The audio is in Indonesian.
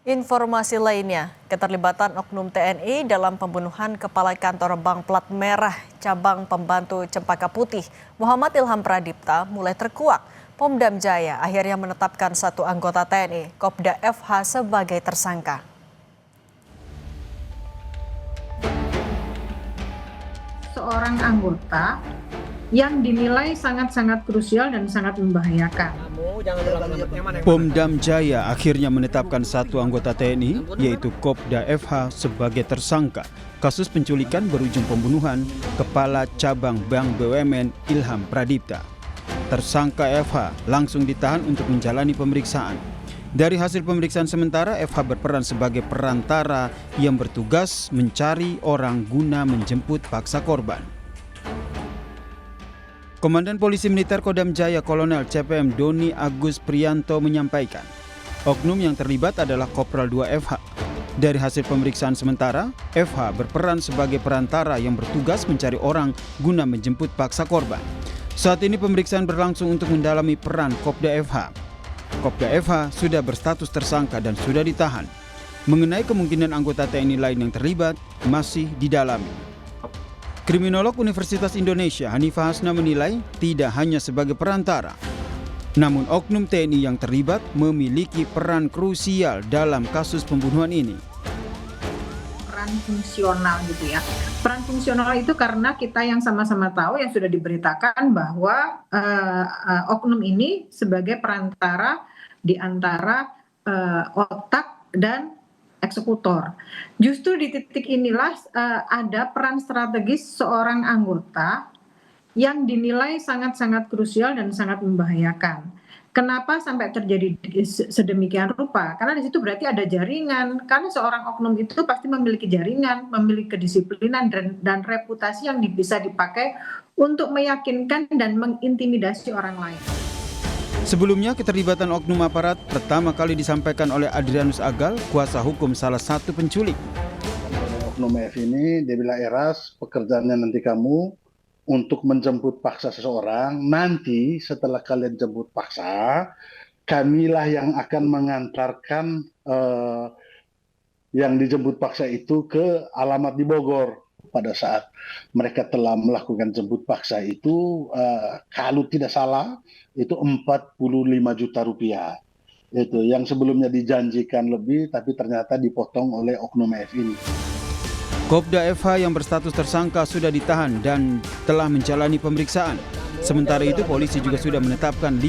Informasi lainnya, keterlibatan oknum TNI dalam pembunuhan Kepala Kantor Bank Plat Merah Cabang Pembantu Cempaka Putih, Muhammad Ilham Pradipta mulai terkuak. Pomdam Jaya akhirnya menetapkan satu anggota TNI, Kopda FH sebagai tersangka. Seorang anggota yang dinilai sangat-sangat krusial dan sangat membahayakan. Pomdam Jaya akhirnya menetapkan satu anggota TNI, yaitu Kopda FH sebagai tersangka kasus penculikan berujung pembunuhan Kepala Cabang Bank BUMN Ilham Pradipta. Tersangka FH langsung ditahan untuk menjalani pemeriksaan. Dari hasil pemeriksaan sementara, FH berperan sebagai perantara yang bertugas mencari orang guna menjemput paksa korban. Komandan Polisi Militer Kodam Jaya Kolonel CPM Doni Agus Priyanto menyampaikan, oknum yang terlibat adalah Kopral 2 FH. Dari hasil pemeriksaan sementara, FH berperan sebagai perantara yang bertugas mencari orang guna menjemput paksa korban. Saat ini pemeriksaan berlangsung untuk mendalami peran Kopda FH. Kopda FH sudah berstatus tersangka dan sudah ditahan. Mengenai kemungkinan anggota TNI lain yang terlibat, masih didalami. Kriminolog Universitas Indonesia Hanifah Hasna menilai tidak hanya sebagai perantara, namun oknum TNI yang terlibat memiliki peran krusial dalam kasus pembunuhan ini. Peran fungsional gitu ya. Peran fungsional itu karena kita yang sama-sama tahu yang sudah diberitakan bahwa oknum ini sebagai perantara di antara otak dan eksekutor. Justru di titik inilah ada peran strategis seorang anggota yang dinilai sangat-sangat krusial dan sangat membahayakan. Kenapa sampai terjadi sedemikian rupa? Karena di situ berarti ada jaringan. Karena seorang oknum itu pasti memiliki jaringan, memiliki kedisiplinan dan reputasi yang bisa dipakai untuk meyakinkan dan mengintimidasi orang lain. Sebelumnya, keterlibatan oknum aparat pertama kali disampaikan oleh Adrianus Agal, kuasa hukum salah satu penculik. Oknum F ini, dia bilang, Eras, pekerjaannya nanti kamu untuk menjemput paksa seseorang. Nanti setelah kalian jemput paksa, kamilah yang akan mengantarkan yang dijemput paksa itu ke alamat di Bogor. Pada saat mereka telah melakukan jemput paksa itu, kalau tidak salah, itu 45 juta rupiah. Itu yang sebelumnya dijanjikan lebih, tapi ternyata dipotong oleh oknum F ini. Kopda FH yang berstatus tersangka sudah ditahan dan telah menjalani pemeriksaan. Sementara itu, polisi juga sudah menetapkan